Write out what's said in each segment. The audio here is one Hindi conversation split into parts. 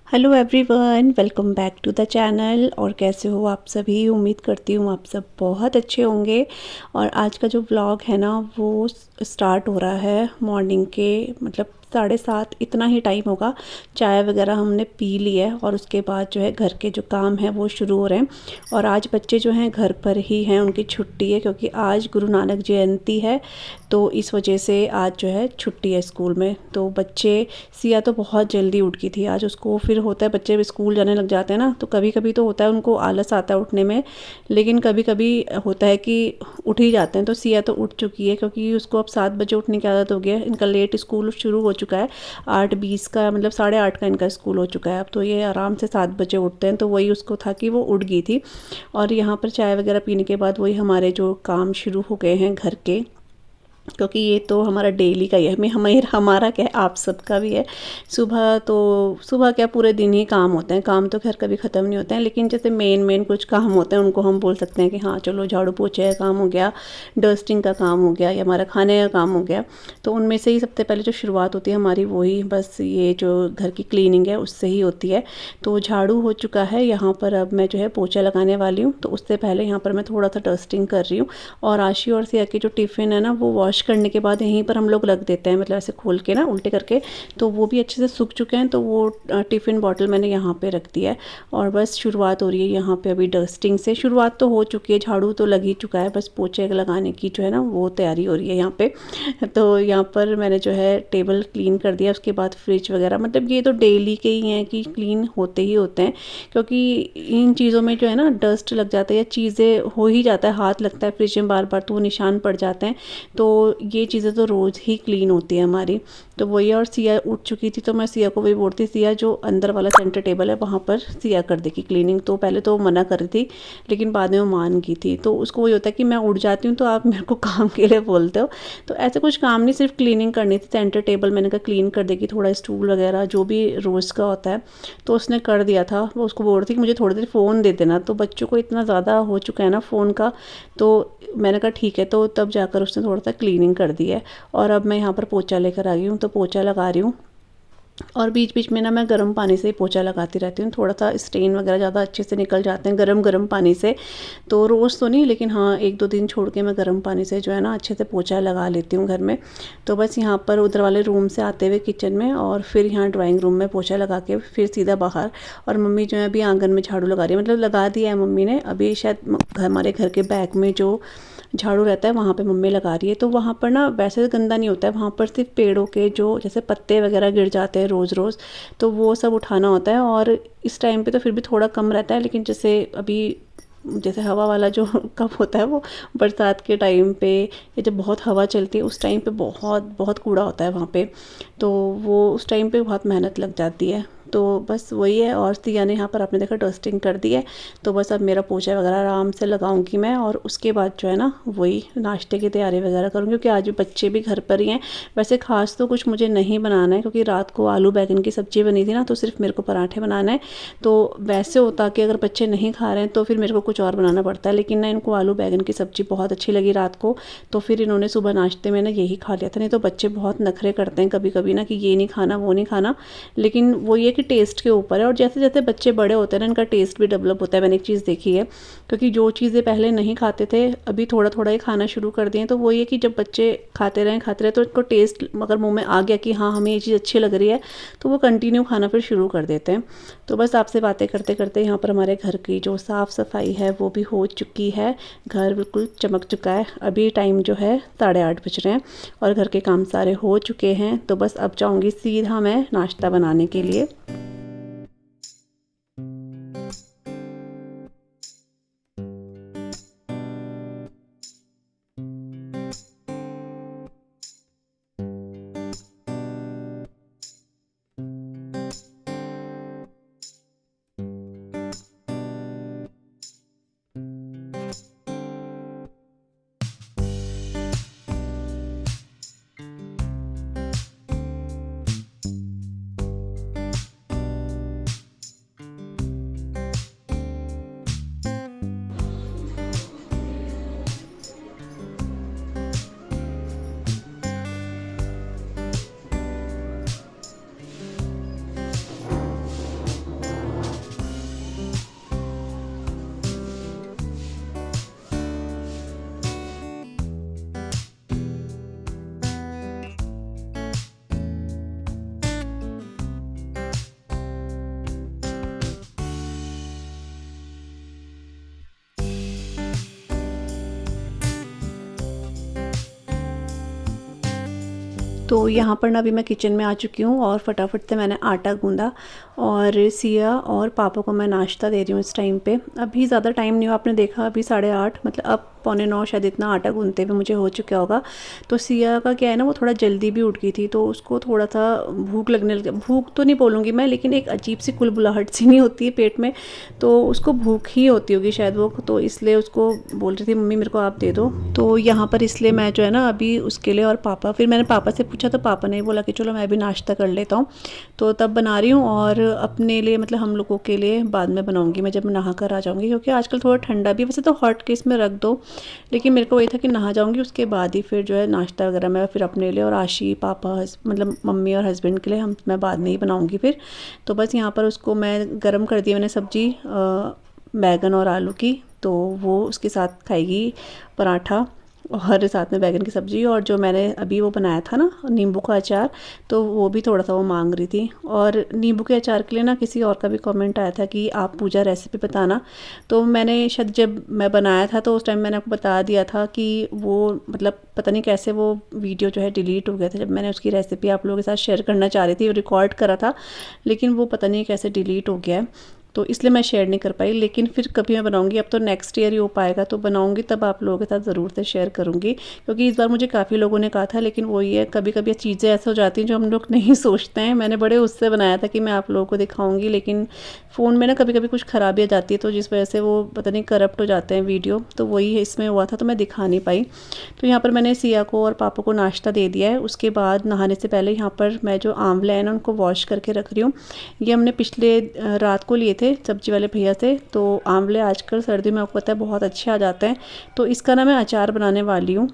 Hello everyone, welcome back to the channel. और कैसे हो आप सभी? उम्मीद करती हूँ आप सब बहुत अच्छे होंगे। और आज का जो व्लॉग है ना, वो स्टार्ट हो रहा है मॉर्निंग के, मतलब 7:30 इतना ही टाइम होगा। चाय वगैरह हमने पी ली है और उसके बाद जो है घर के जो काम है वो शुरू हो रहे हैं। और आज बच्चे जो हैं घर पर ही हैं, उनकी छुट्टी है क्योंकि आज गुरु नानक जयंती है। तो इस वजह से आज जो है छुट्टी है स्कूल में। तो बच्चे, सिया तो बहुत जल्दी उठ गई थी आज। उसको फिर होता है, बच्चे स्कूल जाने लग जाते हैं ना, तो कभी कभी तो होता है उनको आलस आता है उठने में, लेकिन कभी कभी होता है कि उठ ही जाते हैं। तो सिया तो उठ चुकी है क्योंकि उसको अब 7 बजे उठने की आदत हो गई है। इनका लेट स्कूल शुरू हो चुका है, 8:20 का, मतलब 8:30 का इनका स्कूल हो चुका है अब। तो ये आराम से 7 बजे उठते हैं। तो वही उसको था कि वो उठ गई थी। और यहाँ पर चाय वगैरह पीने के बाद वही हमारे जो काम शुरू हो गए हैं घर के, क्योंकि ये तो हमारा डेली का ही है। हमारा क्या है, आप सबका भी है। सुबह क्या, पूरे दिन ही काम होते हैं। काम तो खैर कभी ख़त्म नहीं होते हैं, लेकिन जैसे मेन कुछ काम होते हैं उनको हम बोल सकते हैं कि हाँ चलो, झाड़ू पोछे का काम हो गया, डस्टिंग का काम हो गया, या हमारा खाने का काम हो गया। तो उनमें से ही सबसे पहले जो शुरुआत होती है हमारी, वही बस ये जो घर की क्लीनिंग है उससे ही होती है। तो झाड़ू हो चुका है यहाँ पर, अब मैं जो है पोछा लगाने वाली हूँ। तो उससे पहले यहाँ पर मैं थोड़ा सा डस्टिंग कर रही हूँ। और आशी और सिया के जो टिफ़िन है ना, वो वॉश करने के बाद यहीं पर हम लोग रख देते हैं, मतलब ऐसे खोल के ना उल्टे करके। तो वो भी अच्छे से सूख चुके हैं। तो वो टिफ़िन बॉटल मैंने यहाँ पे रख दिया है। और बस शुरुआत हो रही है यहाँ पे अभी डस्टिंग से। शुरुआत तो हो चुकी है, झाड़ू तो लग ही चुका है, बस पोछे लगाने की जो है ना वो तैयारी हो रही है यहाँ पे। तो यहाँ पर मैंने जो है टेबल क्लीन कर दिया। उसके बाद फ्रिज वगैरह, मतलब ये तो डेली के ही हैं कि क्लीन होते ही होते हैं, क्योंकि इन चीज़ों में जो है ना डस्ट लग जाता है या चीज़ें हो ही जाता है, हाथ लगता है फ्रिज में बार बार, तो वो निशान पड़ जाते हैं। तो ये चीज़ें तो रोज़ ही क्लीन होती है हमारी। तो वही, और सिया उठ चुकी थी तो मैं सिया को वही बोलती, सिया जो अंदर वाला सेंटर टेबल है वहाँ पर सिया कर देगी क्लीनिंग। तो पहले तो मना कर रही थी, लेकिन बाद में वो मान गई थी। तो उसको वही होता है कि मैं उठ जाती हूँ तो आप मेरे को काम के लिए बोलते हो। तो ऐसे कुछ काम नहीं, सिर्फ क्लीनिंग करनी थी। सेंटर टेबल मैंने कहा क्लीन कर देगी, थोड़ा स्टूल वगैरह जो भी रोज़ का होता है। तो उसने कर दिया था। वो उसको बोल रही थी कि मुझे थोड़ी देर फ़ोन दे देना। तो बच्चों को इतना ज़्यादा हो चुका है ना फ़ोन का, तो मैंने कहा ठीक है। तो तब जाकर उसने थोड़ा सा क्लीनिंग कर दी है। और अब मैं यहाँ पर पोछा लेकर आ गई हूँ, तो पोछा लगा रही हूँ। और बीच बीच में ना मैं गर्म पानी से ही पोछा लगाती रहती हूँ, थोड़ा सा स्टेन वगैरह ज़्यादा अच्छे से निकल जाते हैं गरम गरम पानी से। तो रोज़ तो नहीं, लेकिन हाँ 1-2 दिन छोड़ के मैं गर्म पानी से जो है ना अच्छे से पोछा लगा लेती हूँ घर में। तो बस यहाँ पर उधर वाले रूम से आते हुए किचन में, और फिर यहाँ ड्राइंग रूम में पोछा लगा के फिर सीधा बाहर। और मम्मी जो है अभी आंगन में झाड़ू लगा रही है, मतलब लगा दिया है मम्मी ने। अभी शायद हमारे घर के बैक में जो झाड़ू रहता है वहाँ पे मम्मी लगा रही है। तो वहाँ पर ना वैसे तो गंदा नहीं होता है, वहाँ पर सिर्फ पेड़ों के जो जैसे पत्ते वगैरह गिर जाते हैं रोज़ रोज़, तो वो सब उठाना होता है। और इस टाइम पे तो फिर भी थोड़ा कम रहता है, लेकिन जैसे अभी जैसे हवा वाला जो कब होता है वो बरसात के टाइम पे, या जब बहुत हवा चलती है उस टाइम पे बहुत बहुत कूड़ा होता है वहाँ पे। तो वो उस टाइम पे बहुत मेहनत लग जाती है। तो बस वही है। और सिया ने यहाँ पर आपने देखा डस्टिंग कर दी है। तो बस अब मेरा पोछा वगैरह आराम से लगाऊंगी मैं, और उसके बाद जो है ना वही नाश्ते की तैयारी वगैरह करूँगी, क्योंकि आज भी बच्चे भी घर पर ही हैं। वैसे खास तो कुछ मुझे नहीं बनाना है, क्योंकि रात को आलू बैगन की सब्ज़ी बनी थी ना, तो सिर्फ मेरे को पराठे बनाना है। तो वैसे होता कि अगर बच्चे नहीं खा रहे हैं तो फिर मेरे को कुछ और बनाना पड़ता है, लेकिन ना इनको आलू बैगन की सब्ज़ी बहुत अच्छी लगी रात को। तो फिर इन्होंने सुबह नाश्ते में ना यही खा लिया था। नहीं तो बच्चे बहुत नखरे करते हैं कभी कभी ना, कि ये नहीं खाना वो नहीं खाना, लेकिन वो ये कि टेस्ट के ऊपर है। और जैसे जैसे बच्चे बड़े होते हैं ना, इनका टेस्ट भी डेवलप होता है। मैंने एक चीज़ देखी है, क्योंकि जो चीज़ें पहले नहीं खाते थे अभी थोड़ा थोड़ा ही खाना शुरू कर दिए, तो वो ये कि जब बच्चे खाते रहे तो इनको टेस्ट अगर मुंह में आ गया कि हाँ हमें ये चीज़ अच्छी लग रही है, तो वो कंटिन्यू खाना फिर शुरू कर देते हैं। तो बस आपसे बातें करते करते यहाँ पर हमारे घर की जो साफ़ सफाई है वो भी हो चुकी है। घर बिल्कुल चमक चुका है। अभी टाइम जो है 8:30 बज रहे हैं, और घर के काम सारे हो चुके हैं। तो बस अब जाऊँगी सीधा मैं नाश्ता बनाने के लिए। तो यहाँ पर ना अभी मैं किचन में आ चुकी हूँ और फटाफट से मैंने आटा गूंदा और सिया और पापा को मैं नाश्ता दे रही हूँ इस टाइम पे। अभी ज़्यादा टाइम नहीं हुआ, आपने देखा अभी 8:30 मतलब अब 8:45 शायद इतना आटा गूंदते हुए मुझे हो चुका होगा। तो सिया का क्या है ना, वो थोड़ा जल्दी भी उठ गई थी तो उसको थोड़ा सा भूख लगने लगी। भूख तो नहीं बोलूँगी मैं, लेकिन एक अजीब सी कुलबुलाहट सी नहीं होती है पेट में, तो उसको भूख ही होती होगी शायद वो, तो इसलिए उसको बोल रही थी मम्मी मेरे को आप दे दो। तो यहाँ पर इसलिए मैं जो है ना अभी उसके लिए, और पापा, फिर मैंने पापा से पूछा तो पापा ने बोला कि चलो मैं भी नाश्ता कर लेता हूँ, तो तब बना रही हूँ। और अपने लिए मतलब हम लोगों के लिए बाद में बनाऊँगी मैं जब नहा कर आ जाऊँगी, क्योंकि आजकल थोड़ा ठंडा भी, वैसे तो हॉट केस में रख दो, लेकिन मेरे को वही था कि नहा जाऊँगी उसके बाद ही फिर जो है नाश्ता वगैरह मैं फिर अपने लिए और आशी पापा मतलब मम्मी और हस्बैंड के लिए मैं बाद में ही बनाऊँगी फिर। तो बस यहाँ पर उसको मैं गर्म कर दी मैंने सब्ज़ी बैगन और आलू की, तो वो उसके साथ खाएगी पराठा और साथ में बैगन की सब्ज़ी। और जो मैंने अभी वो बनाया था ना नींबू का अचार, तो वो भी थोड़ा सा वो मांग रही थी। और नींबू के अचार के लिए ना किसी और का भी कमेंट आया था कि आप पूजा रेसिपी बताना, तो मैंने शायद जब मैं बनाया था तो उस टाइम मैंने आपको बता दिया था कि वो मतलब पता नहीं कैसे वो वीडियो जो है डिलीट हो गया था, जब मैंने उसकी रेसिपी आप लोगों के साथ शेयर करना चाह रही थी, रिकॉर्ड करा था, लेकिन वो पता नहीं कैसे डिलीट हो गया है, तो इसलिए मैं शेयर नहीं कर पाई। लेकिन फिर कभी मैं बनाऊंगी, अब तो नेक्स्ट ईयर ही हो पाएगा, तो बनाऊंगी तब आप लोगों के साथ ज़रूर से शेयर करूंगी, क्योंकि इस बार मुझे काफ़ी लोगों ने कहा था, लेकिन वही है कभी कभी चीज़ें ऐसे हो जाती हैं जो हम लोग नहीं सोचते हैं। मैंने बड़े उससे बनाया था कि मैं आप लोगों को दिखाऊंगी, लेकिन फ़ोन में ना कभी कभी कुछ ख़राबी आ जाती है, तो जिस वजह से वो पता नहीं करप्ट हो जाते हैं वीडियो, तो वही इसमें हुआ था, तो मैं दिखा नहीं पाई। तो यहाँ पर मैंने सिया को और पापा को नाश्ता दे दिया है। उसके बाद नहाने से पहले यहाँ पर मैं जो आंवले हैं ना उनको वॉश करके रख रही हूँ। ये हमने पिछले रात को लिए थे सब्जी वाले भैया से। तो आंवले आजकल सर्दी में आपको पता है बहुत अच्छे आ जाते हैं, तो इसका ना मैं अचार बनाने वाली हूँ।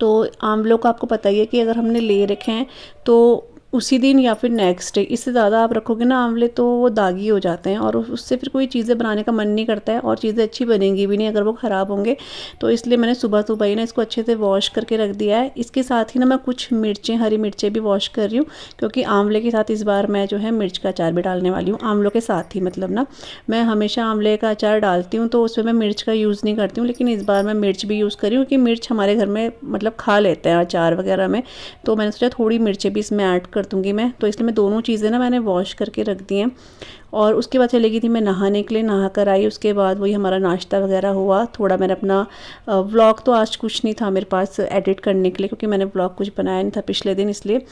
तो आंवलों का आपको पता ही है कि अगर हमने ले रखे हैं तो उसी दिन या फिर नेक्स्ट डे, इससे ज़्यादा आप रखोगे ना आंवले तो वो दागी हो जाते हैं और उससे फिर कोई चीज़ें बनाने का मन नहीं करता है और चीज़ें अच्छी बनेंगी भी नहीं अगर वो ख़राब होंगे। तो इसलिए मैंने सुबह सुबह ही ना इसको अच्छे से वॉश करके रख दिया है। इसके साथ ही ना मैं कुछ मिर्चें, हरी मिर्चें भी वॉश कर रही हूँ, क्योंकि आंवले के साथ इस बार मैं जो है मिर्च का अचार भी डालने वाली हूँ। आंवलों के साथ ही मतलब ना मैं हमेशा आंवले का अचार डालती हूँ तो उसमें मैं मिर्च का यूज़ नहीं करती हूँ, लेकिन इस बार मैं मिर्च भी यूज़ कर रही हूँ, क्योंकि मिर्च हमारे घर में मतलब खा लेते हैं अचार वगैरह में, तो मैंने सोचा थोड़ी मिर्चें भी इसमें ऐड कर दूँगी मैं। तो इसलिए मैं दोनों चीज़ें ना मैंने वॉश करके रख दी हैं। और उसके बाद चली गई थी मैं नहाने के लिए, नहा कर आई, उसके बाद वही हमारा नाश्ता वगैरह हुआ। थोड़ा मैंने अपना व्लॉग, तो आज कुछ नहीं था मेरे पास एडिट करने के लिए, क्योंकि मैंने व्लॉग कुछ बनाया नहीं था पिछले दिन इसलिए,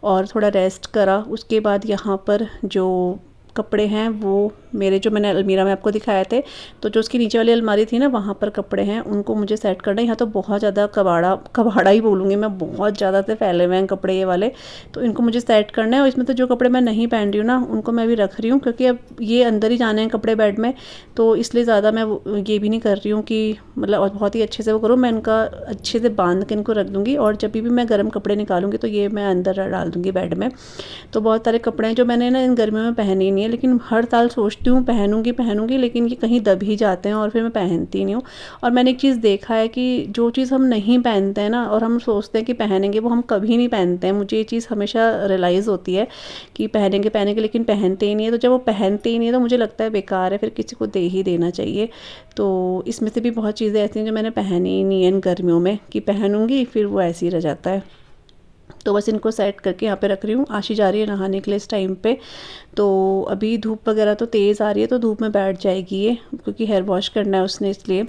और थोड़ा रेस्ट करा। उसके बाद यहाँ पर जो कपड़े हैं वो मेरे, जो मैंने अलमीरा में आपको दिखाए थे, तो जो उसकी नीचे वाली अलमारी थी ना वहाँ पर कपड़े हैं, उनको मुझे सेट करना है। यहाँ तो बहुत ज़्यादा कबाड़ा ही बोलूँगी मैं, बहुत ज़्यादा से फैले हुए हैं कपड़े ये वाले, तो इनको मुझे सेट करना है। और इसमें तो जो कपड़े मैं नहीं पहन रही हूँ ना उनको मैं भी रख रही हूँ, क्योंकि अब ये अंदर ही जाने हैं कपड़े बेड में, तो इसलिए ज़्यादा मैं ये भी नहीं कर रही हूँ कि मतलब और बहुत ही अच्छे से वो करूँ। मैं इनका अच्छे से बांध के इनको रख दूँगी, और जब भी मैं गर्म कपड़े निकालूंगी तो ये मैं अंदर डाल दूँगी बेड में। तो बहुत सारे कपड़े हैं जो मैंने ना इन गर्मियों में पहने ही नहीं है, लेकिन हर साल सोचती हूँ पहनूंगी, लेकिन ये कहीं दब ही जाते हैं और फिर मैं पहनती नहीं हूँ। और मैंने एक चीज़ देखा है कि जो चीज़ हम नहीं पहनते हैं ना और हम सोचते हैं कि पहनेंगे, वो हम कभी नहीं पहनते हैं। मुझे ये चीज़ हमेशा रियलाइज़ होती है कि पहनेंगे लेकिन पहनते ही नहीं है। तो जब वो पहनते ही नहीं है तो मुझे लगता है बेकार है, फिर किसी को दे ही देना चाहिए। तो इसमें से भी बहुत चीज़ें ऐसी हैं जो मैंने पहनी ही नहीं है इन गर्मियों में, कि पहनूंगी फिर वो ऐसे ही रह जाता है। तो बस इनको सेट करके यहाँ पे रख रही हूँ। आशी जा रही है नहाने के लिए इस टाइम पे, तो अभी धूप वगैरह तो तेज़ आ रही है, तो धूप में बैठ जाएगी ये, क्योंकि हेयर वॉश करना है उसने इसलिए।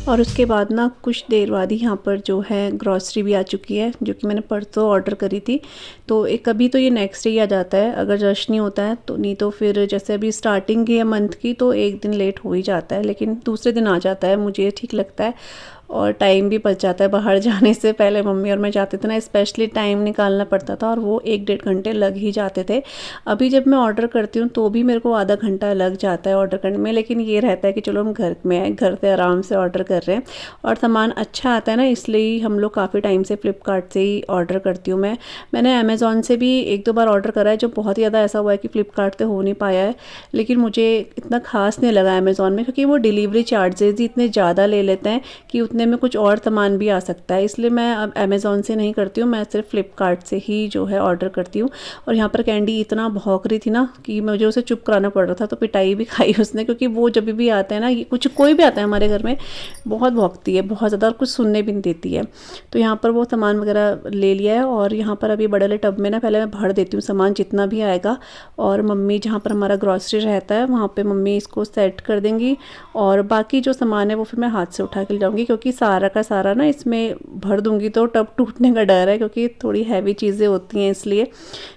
और उसके बाद ना कुछ देर बाद ही यहाँ पर जो है ग्रॉसरी भी आ चुकी है, जो कि मैंने परसों ऑर्डर करी थी। तो एक कभी तो ये नेक्स्ट डे ही आ जाता है अगर रश नहीं होता है, तो नहीं तो फिर जैसे अभी स्टार्टिंग है मंथ की तो एक दिन लेट हो ही जाता है, लेकिन दूसरे दिन आ जाता है, मुझे ठीक लगता है। और टाइम भी बच जाता है। बाहर जाने से पहले मम्मी और मैं जाते थे ना, स्पेशली टाइम निकालना पड़ता था और वो 1-1.5 घंटे लग ही जाते थे। अभी जब मैं ऑर्डर करती हूँ तो भी मेरे को आधा घंटा लग जाता है ऑर्डर करने में, लेकिन ये रहता है कि चलो हम घर में आए, घर से आराम से ऑर्डर कर रहे हैं और सामान अच्छा आता है ना, इसलिए हम लोग काफ़ी टाइम से फ़्लिपकार्ट से ही ऑर्डर करती हूँ। मैंने अमेज़ॉन से भी 1-2 बार ऑर्डर करा है, जो बहुत ही ज़्यादा ऐसा हुआ है कि फ़्लिपकार्ट से हो नहीं पाया है। लेकिन मुझे इतना ख़ास नहीं लगा अमेज़ॉन में, क्योंकि वो डिलीवरी चार्जेज़ ही इतने ज़्यादा ले लेते हैं कि उतने में कुछ और सामान भी आ सकता है। इसलिए मैं अब अमेज़ॉन से नहीं करती हूँ, मैं सिर्फ फ़्लिपकार्ट से ही जो है ऑर्डर करती हूँ। और यहाँ पर कैंडी इतना भौंक रही थी ना कि मुझे उसे चुप कराना पड़ रहा था, तो पिटाई भी खाई उसने, क्योंकि वो जब भी आता है ना, ये कुछ कोई भी आता है हमारे घर में, बहुत भौंकती है बहुत ज़्यादा और कुछ सुनने भी नहीं देती है। तो यहाँ पर वो सामान वगैरह ले लिया है और यहाँ पर अभी बड़े वाले टब में ना पहले मैं भर देती हूँ सामान जितना भी आएगा, और मम्मी जहाँ पर हमारा ग्रॉसरी रहता है वहाँ पे मम्मी इसको सेट कर देंगी, और बाकी जो सामान है वो फिर मैं हाथ से उठा के ले जाऊँगी, क्योंकि सारा का सारा ना इसमें भर दूँगी तो टब टूटने का डर है, क्योंकि थोड़ी हैवी चीज़ें होती हैं इसलिए।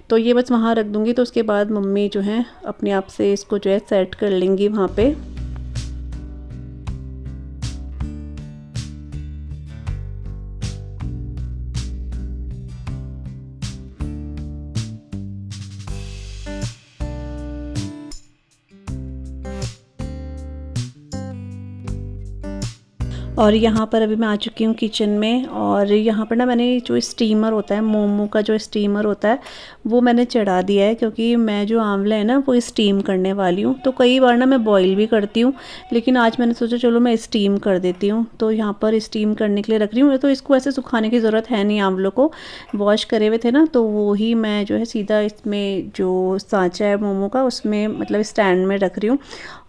तो ये बस वहाँ रख दूँगी, तो उसके बाद मम्मी जो है अपने आप से इसको जो है सेट कर लेंगी वहाँ पे। और यहाँ पर अभी मैं आ चुकी हूँ किचन में, और यहाँ पर ना मैंने जो स्टीमर होता है, मोमो का जो स्टीमर होता है वो मैंने चढ़ा दिया है, क्योंकि मैं जो आंवले है ना वो स्टीम करने वाली हूँ। तो कई बार ना मैं बॉईल भी करती हूँ, लेकिन आज मैंने सोचा चलो मैं स्टीम कर देती हूँ। तो यहाँ पर स्टीम करने के लिए रख रही हूँ। तो इसको ऐसे सुखाने की ज़रूरत है नहीं, आंवलों को वॉश करे हुए थे ना, तो वो ही मैं जो है सीधा इसमें जो सांचा है मोमो का उसमें मतलब स्टैंड में रख रही हूँ।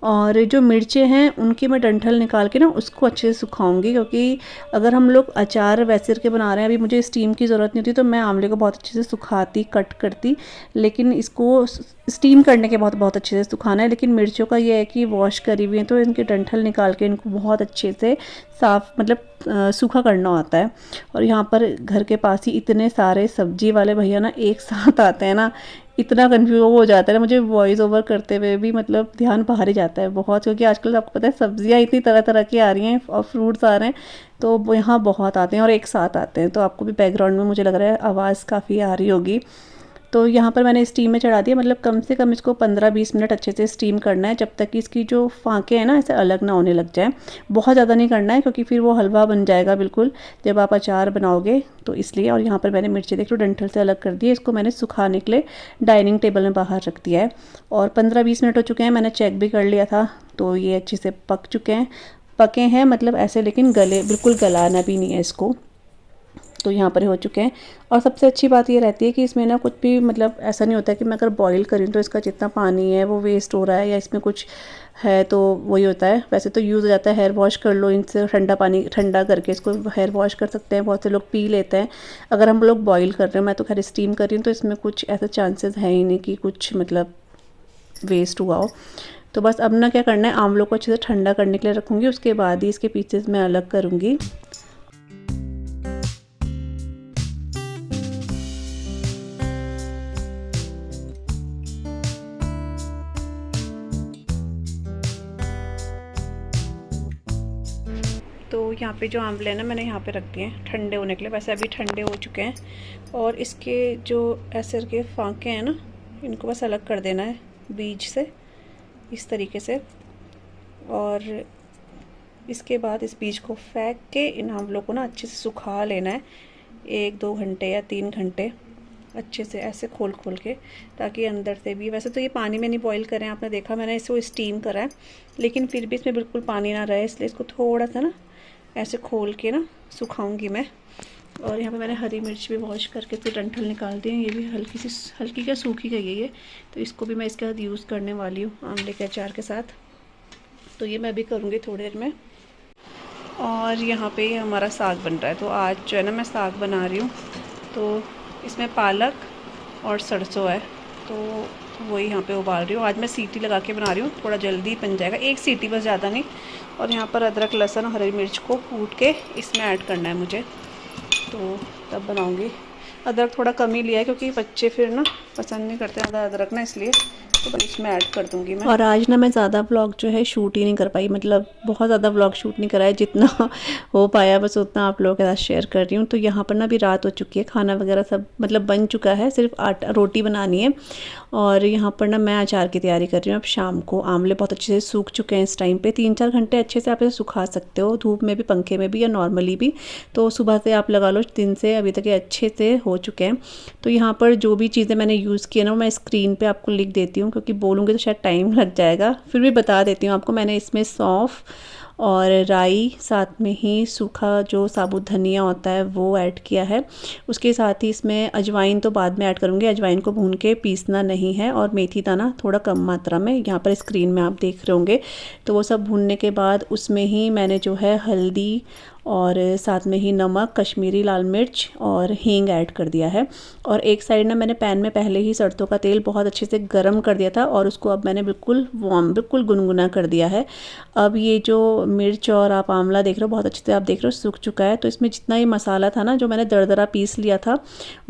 और जो मिर्चें हैं उनकी मैं डंठल निकाल के ना उसको अच्छे से सुखाऊंगी, क्योंकि अगर हम लोग अचार वैसे के बना रहे हैं, अभी मुझे स्टीम की ज़रूरत नहीं होती, तो मैं आंवले को बहुत अच्छे से सुखाती, कट करती, लेकिन इसको स्टीम करने के बहुत बहुत अच्छे से सुखाना है। लेकिन मिर्चों का ये है कि वॉश करी हुई है तो इनके डंठल निकाल के इनको बहुत अच्छे से साफ़ मतलब सूखा करना होता है। और यहाँ पर घर के पास ही इतने सारे सब्जी वाले भैया ना एक साथ आते हैं ना, इतना कन्फ्यूज हो जाता है ना मुझे वॉइस ओवर करते हुए भी, मतलब ध्यान बाहर ही जाता है बहुत, क्योंकि आजकल आपको पता है सब्जियां इतनी तरह तरह की आ रही हैं और फ्रूट्स आ रहे हैं, तो वो यहाँ बहुत आते हैं और एक साथ आते हैं। तो आपको भी बैकग्राउंड में मुझे लग रहा है आवाज़ काफ़ी आ रही होगी। तो यहाँ पर मैंने स्टीम में चढ़ा दिया, मतलब कम से कम इसको 15-20 मिनट अच्छे से स्टीम करना है, जब तक कि इसकी जो फाँके हैं ना ऐसे अलग ना होने लग जाए। बहुत ज़्यादा नहीं करना है, क्योंकि फिर वो हलवा बन जाएगा बिल्कुल जब आप अचार बनाओगे, तो इसलिए। और यहाँ पर मैंने मिर्ची देख लो डंठल से अलग कर दी है, इसको मैंने सुखाने के लिए डाइनिंग टेबल में बाहर रख दिया है। और 15-20 मिनट हो चुके हैं, मैंने चेक भी कर लिया था, तो ये अच्छे से पक चुके हैं, पके हैं मतलब ऐसे, लेकिन गले बिल्कुल गलाना भी नहीं है इसको। तो यहाँ पर हो चुके हैं। और सबसे अच्छी बात ये रहती है कि इसमें ना कुछ भी मतलब ऐसा नहीं होता है कि मैं अगर बॉईल करूँ तो इसका जितना पानी है वो वेस्ट हो रहा है, या इसमें कुछ है तो वही होता है। वैसे तो यूज़ हो जाता है, हेयर वॉश कर लो इनसे, ठंडा पानी ठंडा करके इसको हेयर वॉश कर सकते हैं, बहुत से लोग पी लेते हैं। अगर हम लोग बॉईल कर रहे हैं, मैं तो खैर स्टीम कर रही हूँ, तो इसमें कुछ ऐसा चांसेस है ही नहीं कि कुछ मतलब वेस्ट हुआ हो। तो बस अब ना क्या करना है, आंवलों को अच्छे से ठंडा करने के लिए रखूँगी, उसके बाद ही इसके पीसेस मैं अलग करूँगी। तो यहाँ पे जो आंवले हैं ना मैंने यहाँ पे रख दिए हैं ठंडे होने के लिए, वैसे अभी ठंडे हो चुके हैं। और इसके जो ऐसे के फांके हैं ना, इनको बस अलग कर देना है बीज से इस तरीके से, और इसके बाद इस बीज को फेंक के इन आंवलों को ना अच्छे से सुखा लेना है 1-2 घंटे या 3 घंटे अच्छे से ऐसे खोल खोल के, ताकि अंदर से भी, वैसे तो ये पानी में नहीं बॉईल करें, आपने देखा मैंने इसको स्टीम करा है, लेकिन फिर भी इसमें बिल्कुल पानी ना रहे, इसलिए इसको थोड़ा सा ना ऐसे खोल के ना सुखाऊंगी मैं। और यहाँ पे मैंने हरी मिर्च भी वॉश करके फिर डंठल निकाल दी है, ये भी हल्की क्या सूखी गई है ये, तो इसको भी मैं इसके साथ यूज़ करने वाली हूँ आंवले के अचार के साथ। तो ये मैं भी करूँगी थोड़ी देर में। और यहाँ पे हमारा साग बन रहा है, तो आज जो है ना मैं साग बना रही हूँ, तो इसमें पालक और सरसों है, तो वही यहाँ पे उबाल रही हूँ। आज मैं सीटी लगा के बना रही हूँ, थोड़ा जल्दी बन जाएगा, एक सीटी बस, ज़्यादा नहीं। और यहाँ पर अदरक लहसुन हरी मिर्च को कूट के इसमें ऐड करना है मुझे, तो तब बनाऊँगी। अदरक थोड़ा कम ही लिया है, क्योंकि बच्चे फिर ना पसंद नहीं करते ज़्यादा अदरक ना, इसलिए तो बस इसमें ऐड कर दूँगी मैं। और आज ना मैं ज़्यादा व्लॉग जो है शूट ही नहीं कर पाई, मतलब बहुत ज़्यादा व्लॉग शूट नहीं कराया, जितना हो पाया बस उतना आप लोगों के साथ शेयर कर रही हूँ। तो यहाँ पर ना अभी रात हो चुकी है, खाना वगैरह सब मतलब बन चुका है, सिर्फ आटा रोटी बनानी है। और यहाँ पर ना मैं अचार की तैयारी कर रही हूँ। अब शाम को आंवले बहुत अच्छे से सूख चुके हैं इस टाइम पे, 3-4 घंटे अच्छे से आप इसे सुखा सकते हो, धूप में भी, पंखे में भी या नॉर्मली भी। तो सुबह से आप लगा लो, दिन से अभी तक ये अच्छे से हो चुके हैं। तो यहाँ पर जो भी चीज़ें मैंने यूज़ की है ना, मैं स्क्रीन पे आपको लिख देती हूँ, क्योंकि बोलूँगी तो शायद टाइम लग जाएगा, फिर भी बता देती हूँ आपको। मैंने इसमें सौंफ और राई, साथ में ही सूखा जो साबुत धनिया होता है वो ऐड किया है। उसके साथ ही इसमें अजवाइन तो बाद में ऐड करूँगी, अजवाइन को भून के पीसना नहीं है, और मेथी दाना थोड़ा कम मात्रा में, यहाँ पर स्क्रीन में आप देख रहे होंगे। तो वो सब भूनने के बाद उसमें ही मैंने जो है हल्दी और साथ में ही नमक, कश्मीरी लाल मिर्च और हींग ऐड कर दिया है। और एक साइड ना मैंने पैन में पहले ही सरसों का तेल बहुत अच्छे से गर्म कर दिया था, और उसको अब मैंने बिल्कुल वार्म, बिल्कुल गुनगुना कर दिया है। अब ये जो मिर्च और आप आंवला देख रहे हो, बहुत अच्छे से आप देख रहे हो सूख चुका है। तो इसमें जितना ही मसाला था ना, जो मैंने दरदरा पीस लिया था,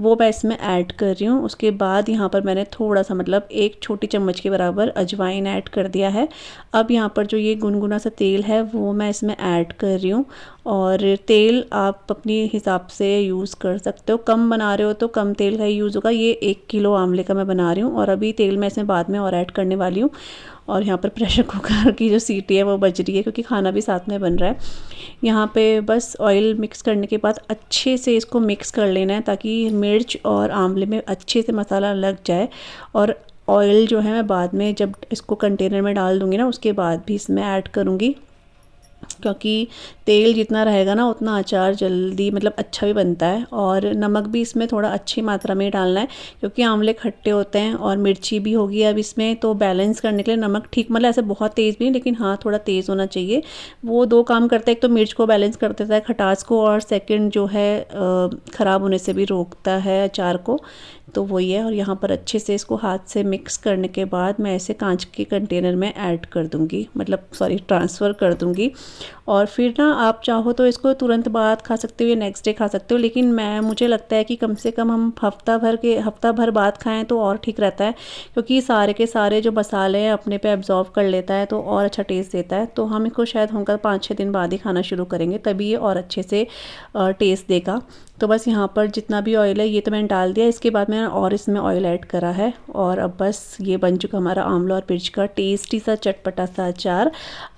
वो मैं इसमें ऐड कर रही हूँ। उसके बाद यहाँ पर मैंने थोड़ा सा, मतलब 1 छोटी चम्मच के बराबर अजवाइन ऐड कर दिया है। अब यहाँ पर जो ये गुनगुना सा तेल है वो मैं इसमें ऐड कर रही हूँ। और तेल आप अपने हिसाब से यूज़ कर सकते हो, कम बना रहे हो तो कम तेल का ही यूज़ होगा। ये 1 किलो आंवले का मैं बना रही हूँ, और अभी तेल मैं इसमें बाद में और ऐड करने वाली हूँ। और यहाँ पर प्रेशर कुकर की जो सीटी है वो बज रही है, क्योंकि खाना भी साथ में बन रहा है। यहाँ पे बस ऑयल मिक्स करने के बाद अच्छे से इसको मिक्स कर लेना है, ताकि मिर्च और आंवले में अच्छे से मसाला लग जाए। और ऑयल जो है मैं बाद में जब इसको कंटेनर में डाल दूँगी ना, उसके बाद भी इसमें ऐड करूँगी, क्योंकि तेल जितना रहेगा ना उतना अचार जल्दी, मतलब अच्छा भी बनता है। और नमक भी इसमें थोड़ा अच्छी मात्रा में ही डालना है, क्योंकि आंवले खट्टे होते हैं और मिर्ची भी होगी अब इसमें, तो बैलेंस करने के लिए नमक ठीक, मतलब ऐसे बहुत तेज़ भी नहीं, लेकिन हाँ थोड़ा तेज़ होना चाहिए। वो 2 काम करता है, एक तो मिर्च को बैलेंस कर देता है, खटास को, और सेकेंड जो है ख़राब होने से भी रोकता है अचार को। तो वही है। और यहाँ पर अच्छे से इसको हाथ से मिक्स करने के बाद मैं इसे कांच के कंटेनर में ऐड कर दूँगी, मतलब सॉरी ट्रांसफ़र कर दूँगी। और फिर ना आप चाहो तो इसको तुरंत बाद खा सकते हो या नेक्स्ट डे खा सकते हो, लेकिन मुझे लगता है कि कम से कम हम हफ्ता भर बाद खाएं तो और ठीक रहता है, क्योंकि सारे के सारे जो मसाले हैं अपने पे एब्जॉर्व कर लेता है, तो और अच्छा टेस्ट देता है। तो हम इसको शायद होकर 5-6 दिन बाद ही खाना शुरू करेंगे, तभी ये और अच्छे से टेस्ट देगा। तो बस यहाँ पर जितना भी ऑयल है ये तो मैंने डाल दिया, इसके बाद मैंने और इसमें ऑयल ऐड करा है। और अब बस ये बन चुका हमारा आंवला और मिर्च का टेस्टी सा चटपटा सा अचार।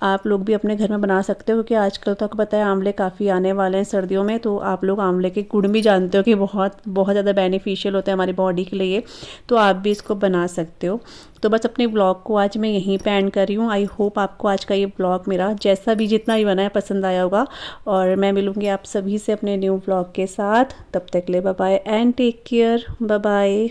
आप लोग भी अपने घर में बना सकते हो, क्योंकि आजकल तो आपको पता है आंवले काफ़ी आने वाले हैं सर्दियों में। तो आप लोग आंवले के गुड़ भी जानते हो कि बहुत बहुत ज़्यादा बेनिफिशियल होता है हमारी बॉडी के लिए, तो आप भी इसको बना सकते हो। तो बस अपने ब्लॉग को आज मैं यहीं पे एंड कर रही हूँ। आई होप आपको आज का ये ब्लॉग मेरा जैसा भी जितना भी बना है पसंद आया होगा, और मैं मिलूँगी आप सभी से अपने न्यू ब्लॉग के साथ। तब तक ले bye bye and take care, bye bye.